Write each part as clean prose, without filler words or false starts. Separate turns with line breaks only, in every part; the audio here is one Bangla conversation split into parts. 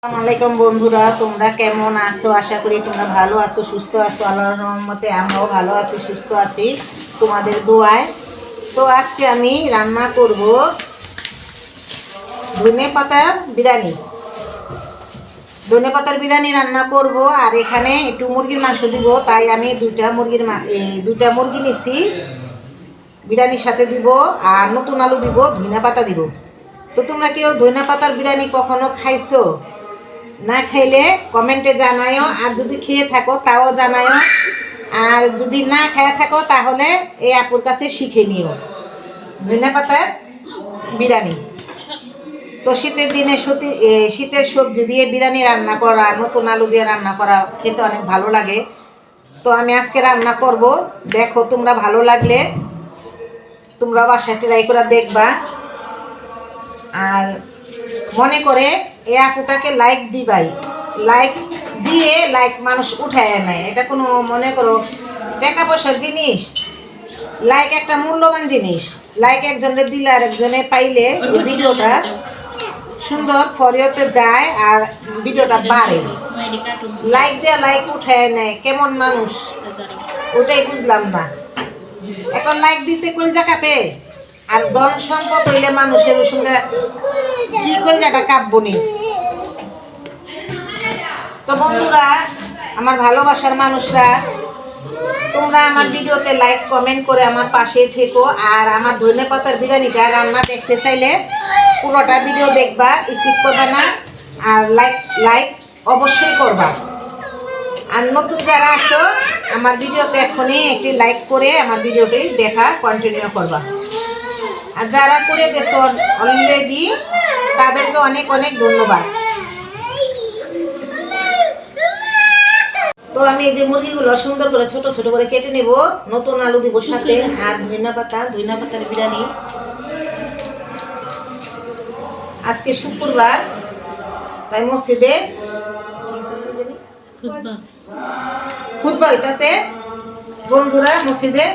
আসসালামাইকুম বন্ধুরা, তোমরা কেমন আছো? আশা করি তোমরা ভালো আছো, সুস্থ আছো। আল্লাহর রহমতে আমরাও ভালো আছি, সুস্থ আছি তোমাদের দোয়ায়। তো আজকে আমি রান্না করব ধনে পাতার বিরিয়ানি। ধনে পাতার বিরিয়ানি রান্না করব। আর এখানে একটু মুরগির মাংস দিব, তাই আমি দুইটা মুরগি নিছি, বিরিয়ানির সাথে দিব। আর নতুন আলু দিব, ধনে পাতা দিব। তো তোমরা কেউ ধনে পাতার বিরিয়ানি কখনো খাইছো? না খাইলে কমেন্টে জানায়ও, আর যদি খেয়ে থাকো তাও জানায়ও। আর যদি না খেয়ে থাকো তাহলে এই আপুর কাছে শিখে নিও ধনে পাতার বিরিয়ানি। তো শীতের দিনে শীতের সবজি দিয়ে বিরিয়ানি রান্না করা, নতুন আলু দিয়ে রান্না করা খেতে অনেক ভালো লাগে। তো আমি আজকে রান্না করব, দেখো তোমরা ভালো লাগলে তোমরা বাসায় ট্রাই করে দেখবা। আর মনে করে এই আপুটাকে লাইক দিবাই। লাইক দিয়ে মানুষ উঠায় নেয়, এটা কোনো মনে করো টাকা পয়সার জিনিস। লাইক একটা মূল্যবান জিনিস। লাইক একজনের দিলে আর একজনে পাইলে ভিডিওটা সুন্দর ফরিয়তে যায় আর ভিডিওটা বাড়ে। লাইক দিয়ে লাইক উঠায় নেয় কেমন মানুষ, ওটাই বুঝলাম না। এখন লাইক দিতে কোন জায়গা পেয়ে, আর ধন সম্পদ হইলে মানুষের সঙ্গে কি কলজাটা কাঁপবনি। তো বন্ধুরা, আমার ভালোবাসার মানুষরা, তোমরা আমার ভিডিওতে লাইক কমেন্ট করে আমার পাশে থেকো। আর আমার ধনে পাতার বিরিয়ানিটা রান্না দেখতে চাইলে পুরোটা ভিডিও দেখবা, স্কিপ করবা না। আর লাইক অবশ্যই করবা। আর নতুন যারা আছো আমার ভিডিওতে এখনই একটি লাইক করে আমার ভিডিওটি দেখা কন্টিনিউ করবা। আর যারা করে গেছো অলরেডি তাদেরকে অনেক অনেক ধন্যবাদ। তো আমি এই যে মুরগিগুলো সুন্দর করে ছোট ছোট করে কেটে নেব, নতুন আলু দিব সাথে, আর ধনিয়া পাতার বিরিয়ানি। আজকে শুক্রবার, তাই মসজিদে খুতবা হইতাছে বন্ধুরা, মসজিদে।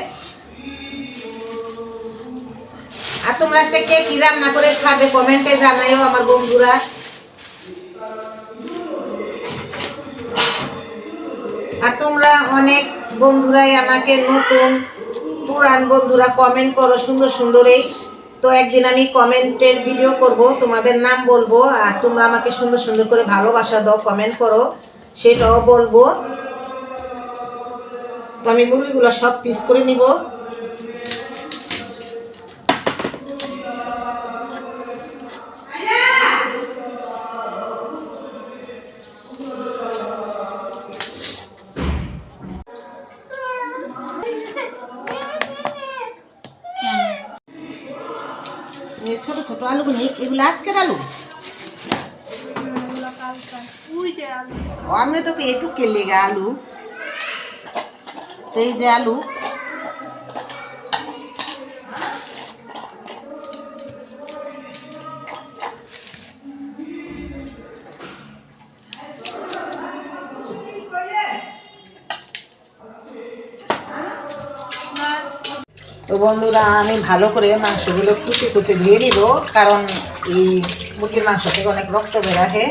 আর তোমরা আজকে কে কি রান্না করে খাবে কমেন্টে জানাইও আমার বন্ধুরা। আর তোমরা অনেক বন্ধুরাই আমাকে নতুন পুরান বন্ধুরা কমেন্ট করো সুন্দর সুন্দরই। তো একদিন আমি কমেন্টের ভিডিও করব, তোমাদের নাম বলবো। আর তোমরা আমাকে সুন্দর সুন্দর করে ভালোবাসা দাও, কমেন্ট করো, সেটাও বলবো। তো আমি মুরগিগুলো সব পিস করে নিব। ছোট ছোট আলুগুলো, এগুলো আজকের আলু? আমি তো একটু কেলে আলু। তো এই যে আলু, তো বন্ধুরা আমি ভালো করে মাংসগুলো কুচি কুচি ধুয়ে নিব, কারণ এই মুরগির মাংস থেকে অনেক রক্ত বের আসে।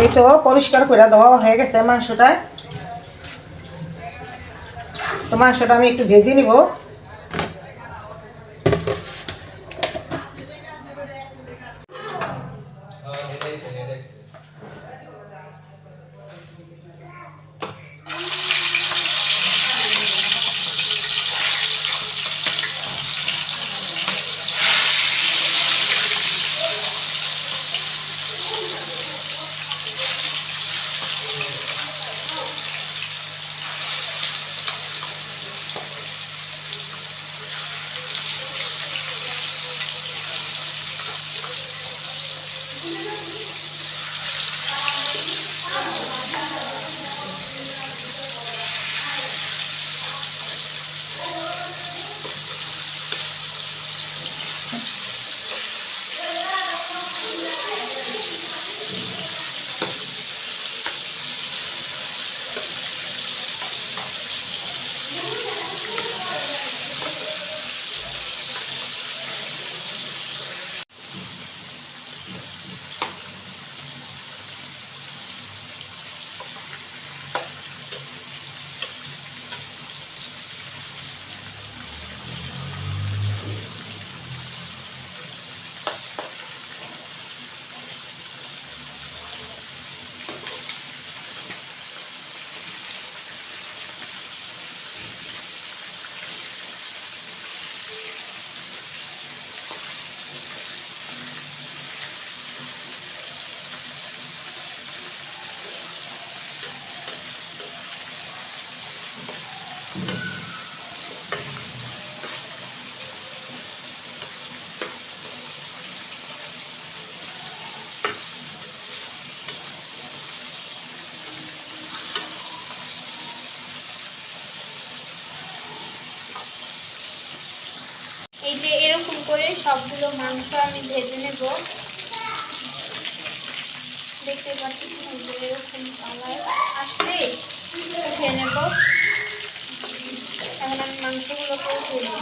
এই তো পরিষ্কার করে দেওয়া হয়ে গেছে মাংসটা। তো মাংসটা আমি একটু ভেজে নিব।
এই যে এরকম করে সবগুলো মাংস আমি ভেজে নেব। দেখতে পাচ্ছি এরকম কালার আসলে উঠে নেব। এখন আমি মাংসগুলোকে তুলব।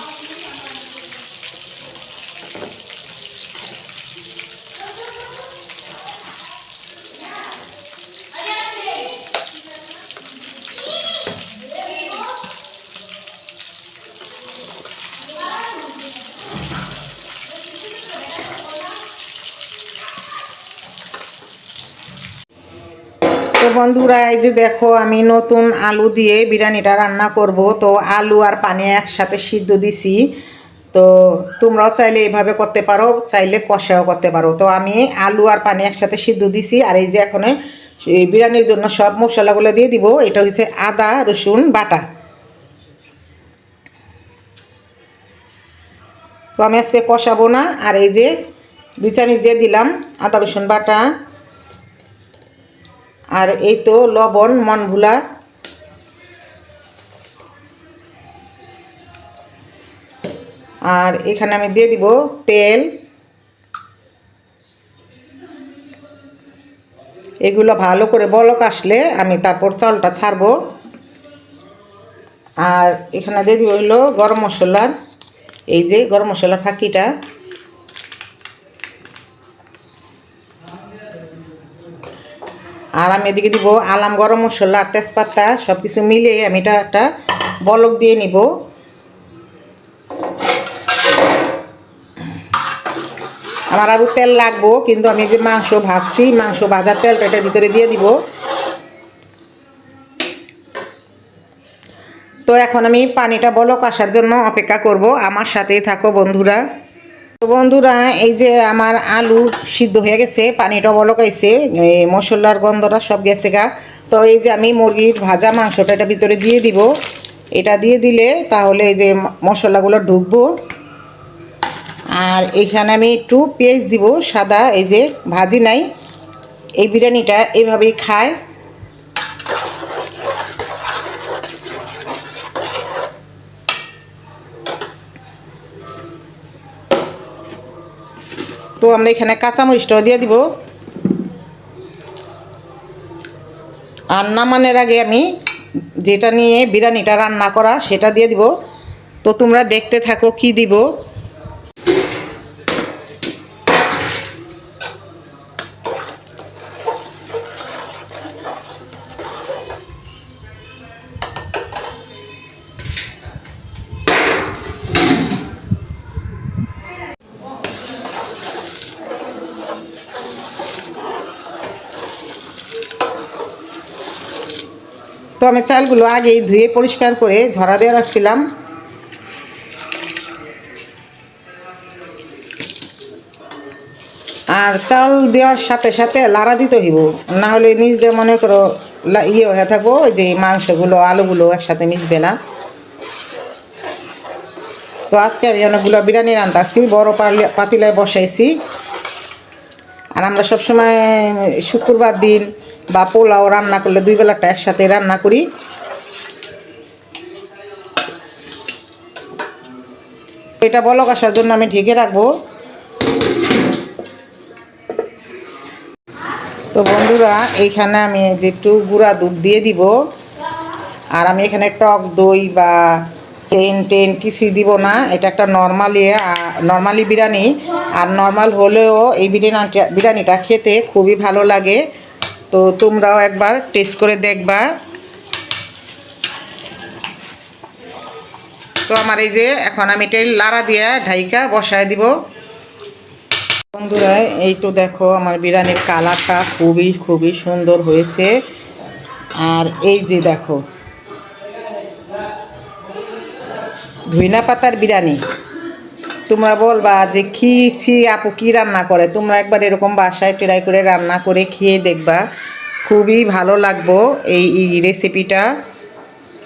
তো বন্ধুরা, এই যে দেখো আমি নতুন আলু দিয়ে বিরিয়ানিটা রান্না করব। তো আলু আর পানি একসাথে সিদ্ধ দিছি। তো তোমরাও চাইলে এইভাবে করতে পারো, চাইলে কষাও করতে পারো। তো আমি আলু আর পানি একসাথে সিদ্ধ দিছি। আর এই যে এখন বিরিয়ানির জন্য সব মশলাগুলো দিয়ে দিব। এটা হচ্ছে আদা রসুন বাটা। তো আমি আজকে কষাবো না। আর এই যে 2 চামচ দিয়ে দিলাম আদা রসুন বাটা। আর এই তো লবণ মন ভুলা। আর এখানে আমি দিয়ে দিব তেল। এগুলো ভালো করে বলক আসলে আমি তারপর চালটা ছাড়বো। আর এখানে দিয়ে দিব হলো গরম মশলার, এই যে গরম মশলার ফাঁকিটা। আর আমি এদিকে দিব আলাম গরম মশলা, তেজপাতা সব কিছু মিলিয়ে আমি এটা একটা বলক দিয়ে নিব। আমার আরও তেল লাগবো, কিন্তু আমি যে মাংস ভাজছি, মাংস ভাজার তেলটা এটার ভিতরে দিয়ে দিব। তো এখন আমি পানিটা বলক আসার জন্য অপেক্ষা করব। আমার সাথেই থাকো বন্ধুরা। তো বন্ধুরা, এই যে আমার আলু সিদ্ধ হয়ে গেছে, পানিটা বলক আইছে, মশলার গন্ধটা সব গেছে গা। তো এই যে আমি মুরগির ভাজা মাংসটা এটা ভিতরে দিয়ে দিব। এটা দিয়ে দিলে তাহলে এই যে মশলাগুলো ঢুকবো। আর এখানে আমি একটু পেঁয়াজ দিব সাদা, এই যে ভাজি নাই। এই বিরিয়ানিটা এইভাবেই খায়। তো আমরা এখানে কাঁচামরিচটাও দিয়ে দিব। আর নামানোর আগে আমি যেটা নিয়ে বিরিয়ানিটা রান্না করা সেটা দিয়ে দিব। তো তোমরা দেখতে থাকো কি দিব। তো আমি চালগুলো আগেই ধুয়ে পরিষ্কার করে ঝরা দিয়ে রাখছিলাম। আর চাল দেওয়ার সাথে সাথে লাড়া দিতে হইব, না হলে নিজ দিয়ে মনে করো ইয়ে হয়ে থাকবো, ওই যে মাংসগুলো আলুগুলো একসাথে মিশবে না। তো আজকে আমি অনেকগুলো বিরিয়ানি রান্নাছি, বড় পাতিলায় বসাইছি। আর আমরা সবসময় শুক্রবার দিন বা পোলাও রান্না করলে 2 বেলাটা একসাথে রান্না করি। এটা বলক আসার জন্য আমি ঢেকে রাখবো। তো বন্ধুরা, এইখানে আমি যে একটু গুঁড়া দুধ দিয়ে দিব। আর আমি এখানে টক দই বা সেন্ট কিছুই দিব না, এটা একটা নর্মালি বিরিয়ানি। আর নর্মাল হলেও এই বিরিয়ানিটা খেতে খুবই ভালো লাগে। তো তোমরাও একবার টেস্ট করে দেখবা। তো আমার এই যে এখন আমি এটা লাড়া দিয়ে ঢাইকা বসায় দিব। বন্ধুরা, এই তো দেখো আমার বিরিয়ানির কালারটা খুবই সুন্দর হয়েছে। আর এই যে দেখো ধইনা পাতার বিরিয়ানি। তোমরা বলবা যে ছি আপু কি রান্না করে, তোমরা একবার এরকম বাসায় ট্রাই করে রান্না করে খেয়ে দেখবা, খুবই ভালো লাগবো। এই রেসিপিটা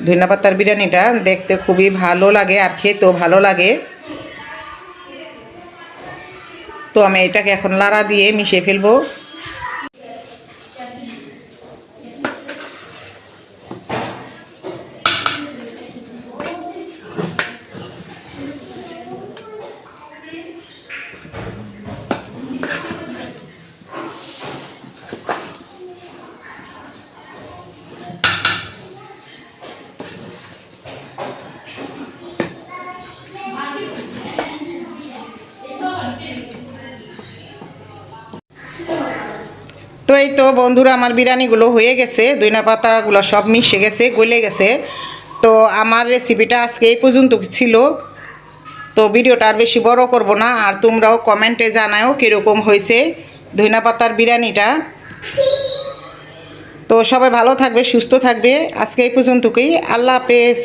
ধইনা পাতার বিরিয়ানিটা দেখতে খুবই ভালো লাগে আর খেতেও ভালো লাগে। তো আমি এটাকে এখন লাড়া দিয়ে মিশিয়ে ফেলবো। তো এই তো বন্ধুরা, আমার বিরিয়ানিগুলো হয়ে গেছে, ধইনা পাতাগুলো সব মিশে গেছে, গলে গেছে। তো আমার রেসিপিটা আজকে এই পর্যন্ত ছিল। তো ভিডিওটা আর বেশি বড় করব না। আর তোমরাও কমেন্টে জানাও কীরকম হয়েছে ধইনা পাতার বিরিয়ানিটা। তো সবাই ভালো থাকবে, সুস্থ থাকবে। আজকে এই পর্যন্তই। আল্লাহ হাফেজ।